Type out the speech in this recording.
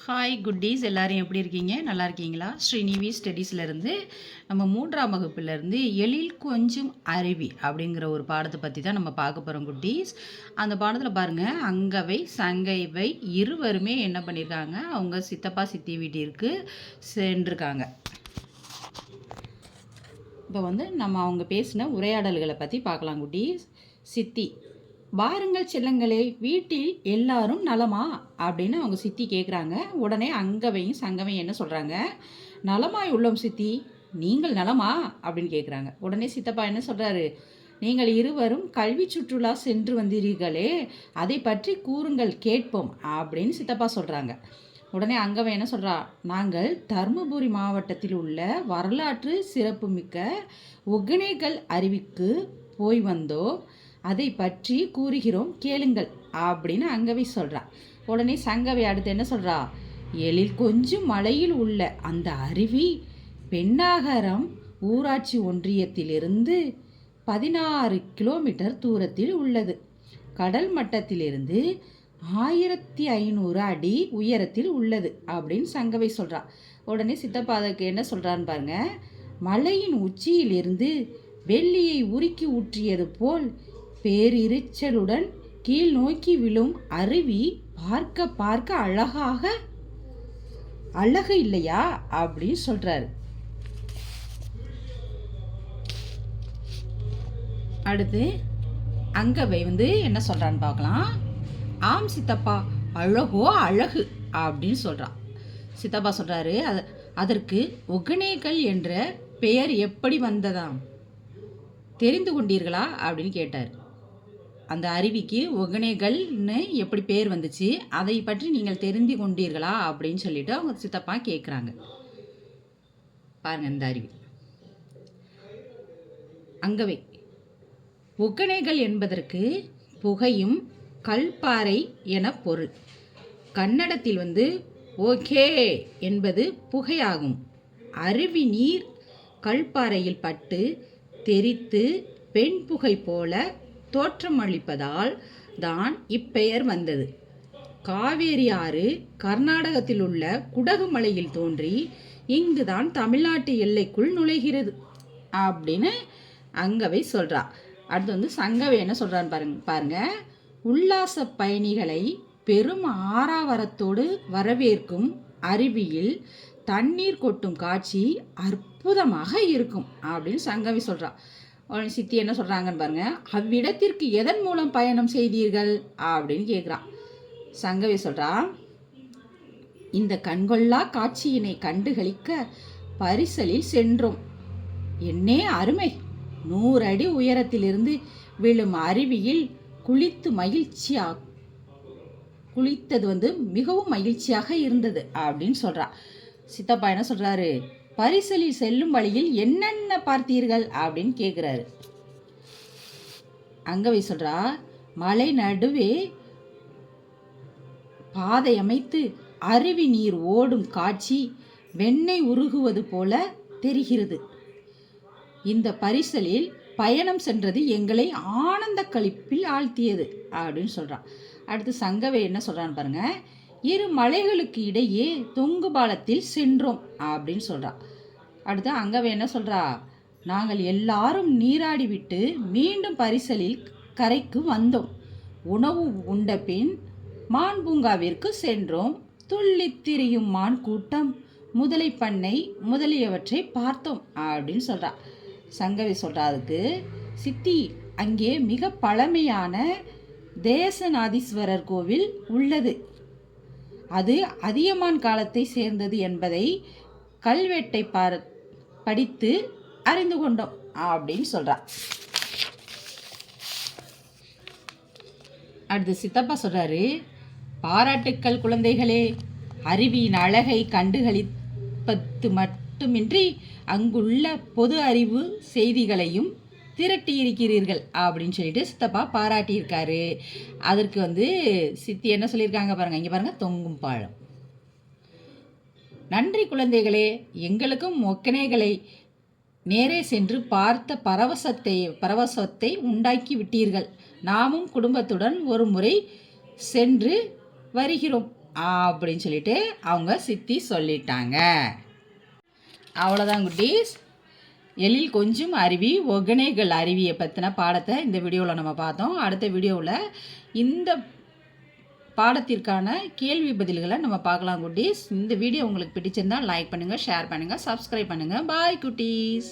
Hi குட்டீஸ், எல்லாரும் எப்படி இருக்கீங்க? நல்லா இருக்கீங்களா? ஸ்ரீநிவி ஸ்டடீஸ்லேருந்து நம்ம 3ஆம் வகுப்புலேருந்து எழில் கொஞ்சும் அருவி அப்படிங்கிற ஒரு பாடத்தை பற்றி தான் நம்ம பார்க்க போகிறோம் குட்டீஸ். அந்த பாடத்தில் பாருங்கள், அங்கவை சங்கைவை இருவருமே என்ன பண்ணியிருக்காங்க, அவங்க சித்தப்பா சித்தி வீட்டிற்கு சென்றிருக்காங்க. இப்போ நம்ம அவங்க பேசின உரையாடல்களை பற்றி பார்க்கலாம் குட்டீஸ். சித்தி: வாருங்கள் செல்லங்களே, வீட்டில் எல்லாரும் நலமா அப்படின்னு அவங்க சித்தி கேட்குறாங்க. உடனே அங்கவையும் சங்கவையும் என்ன சொல்கிறாங்க, நலமாய் உள்ளோம் சித்தி, நீங்கள் நலமா அப்படின்னு கேட்குறாங்க. உடனே சித்தப்பா என்ன சொல்கிறாரு, நீங்கள் இருவரும் கல்வி சுற்றுலா சென்று வந்தீர்களே, அதை பற்றி கூறுங்கள் கேட்போம் அப்படின்னு சித்தப்பா சொல்கிறாங்க. உடனே அங்கவை என்ன சொல்கிறா, நாங்கள் தருமபுரி மாவட்டத்தில் உள்ள வரலாற்று சிறப்புமிக்க ஒகேனக்கல் அருவிக்கு போய் வந்தோம், அதை பற்றி கூறுகிறோம் கேளுங்கள் அப்படின்னு அங்கவை சொல்கிறா. உடனே சங்கவை அடுத்து என்ன சொல்கிறா, எழில் கொஞ்சம் மலையில் உள்ள அந்த அருவி பெண்ணாகரம் ஊராட்சி ஒன்றியத்திலிருந்து 16 கிலோமீட்டர் தூரத்தில் உள்ளது. கடல் மட்டத்திலிருந்து 1500 அடி உயரத்தில் உள்ளது அப்படின்னு சங்கவை சொல்கிறா. உடனே சித்தப்பா அதற்கு என்ன சொல்கிறான்னு பாருங்க, மலையின் உச்சியிலிருந்து வெள்ளியை உருக்கி ஊற்றியது போல் பேரிரைச்சலுடன் கீழ் நோக்கி விழும் அருவி பார்க்க பார்க்க அழகு இல்லையா அப்படின்னு சொல்றாரு. அடுத்து அங்கவை என்ன சொல்றான்னு பார்க்கலாம். ஆம் சித்தப்பா, அழகோ அழகு அப்படின்னு சொல்றான். சித்தப்பா சொல்றாரு, அதற்கு ஒகேனக்கல் என்ற பெயர் எப்படி வந்ததாம் தெரிந்து கொண்டீர்களா அப்படின்னு கேட்டார். அந்த அருவிக்கு ஒகேனக்கல்னு எப்படி பேர் வந்துச்சு, அதை பற்றி நீங்கள் தெரிந்து கொண்டீர்களா அப்படின்னு சொல்லிட்டு அவங்க சித்தப்பா கேட்குறாங்க. பாருங்க இந்த அருவி. அங்கவை: ஒகேனக்கல் என்பதற்கு புகையும் கல்பாறை என பொருள். கன்னடத்தில் ஓகே என்பது புகையாகும். அருவி நீர் கல்பாறையில் பட்டு தெரித்து பெண் புகை போல தோற்றமளிப்பதால் தான் இப்பெயர் வந்தது. காவேரி ஆறு கர்நாடகத்தில் உள்ள குடகு மலையில் தோன்றி இங்குதான் தமிழ்நாட்டு எல்லைக்குள் நுழைகிறது அப்படின்னு அங்கவை சொல்றா. அடுத்து சங்கவை என்ன சொல்றான்னு பாருங்க. உல்லாச பயணிகளை பெரும் ஆரவாரத்தோடு வரவேற்கும் அருவியில் தண்ணீர் கொட்டும் காட்சி அற்புதமாக இருக்கும் அப்படின்னு சங்கவி சொல்றா. சித்தி என்ன சொல்றாங்கன்னு பாருங்க, அவ்விடத்திற்கு எதன் மூலம் பயணம் செய்தீர்கள் அப்படின்னு கேட்குறான். சங்கவி சொல்றா, இந்த கண்கொள்ளா காட்சியினை கண்டுகளிக்க பரிசலில் சென்றோம். என்னே அருமை! 100 அடி உயரத்திலிருந்து விழும் அருவியில் குளித்தது மிகவும் மகிழ்ச்சியாக இருந்தது அப்படின்னு சொல்றா. சித்தப்பா என்ன சொல்றாரு, பரிசலில் செல்லும் வழியில் என்னென்ன பார்த்தீர்கள் அப்படின்னு கேட்குறாரு. அங்கவை சொல்றா, மலை நடுவே பாதை அமைத்து அருவி நீர் ஓடும் காட்சி வெண்ணெய் உருகுவது போல தெரிகிறது. இந்த பரிசலில் பயணம் சென்றது எங்களை ஆனந்த களிப்பில் ஆழ்த்தியது அப்படின்னு சொல்றான். அடுத்து சங்கவை என்ன சொல்றான்னு பாருங்க, 2 மலைகளுக்கு இடையே தொங்கு பாலத்தில் சென்றோம் அப்படின்னு சொல்றா. அடுத்து அங்கவை என்ன சொல்றா, நாங்கள் எல்லாரும் நீராடி விட்டு மீண்டும் பரிசலில் கரைக்கு வந்தோம். உணவு உண்ட பின் மான் பூங்காவிற்கு சென்றோம். துள்ளி திரியும் மான் கூட்டம், முதலை பண்ணை முதலியவற்றை பார்த்தோம் அப்படின்னு சொல்றா. சங்கவி சொல்றாதுக்கு, சித்தி, அங்கே மிக பழமையான தேசநாதீஸ்வரர் கோவில் உள்ளது. அது அதியமான் காலத்தை சேர்ந்தது என்பதை கல்வெட்டை படித்து அறிந்து கொண்டோம் அப்படின்னு சொல்றா. அடுத்து சித்தப்பா சொல்றாரு, பாராட்டுக்கள் குழந்தைகளே, அருவியின் அழகை கண்டுகளிப்பது மட்டுமின்றி அங்குள்ள பொது அறிவு செய்திகளையும் திரட்டியிருக்கிறீர்கள் அப்படின்னு சொல்லிட்டு சித்தப்பா பாராட்டியிருக்காரு. அதற்கு சித்தி என்ன சொல்லியிருக்காங்க பாருங்க, இங்கே பாருங்க, தொங்கும் பாலம். நன்றி குழந்தைகளே, எங்களுக்கும் ஒகேனக்கலை நேரே சென்று பார்த்த பரவசத்தை உண்டாக்கி விட்டீர்கள். நாமும் குடும்பத்துடன் ஒரு முறை சென்று வருகிறோம் அப்படின்னு சொல்லிட்டு அவங்க சித்தி சொல்லிட்டாங்க. அவ்வளோதான் குட்டீஸ். எழில் கொஞ்சம் அருவி ஒகேனக்கல் அருவியை பற்றின பாடத்தை இந்த வீடியோவில் நம்ம பார்த்தோம். அடுத்த வீடியோவில் இந்த பாடத்திற்கான கேள்வி பதில்களை நம்ம பார்க்கலாம் குட்டீஸ். இந்த வீடியோ உங்களுக்கு பிடிச்சிருந்தால் லைக் பண்ணுங்கள், ஷேர் பண்ணுங்கள், சப்ஸ்கிரைப் பண்ணுங்கள். பாய் குட்டீஸ்.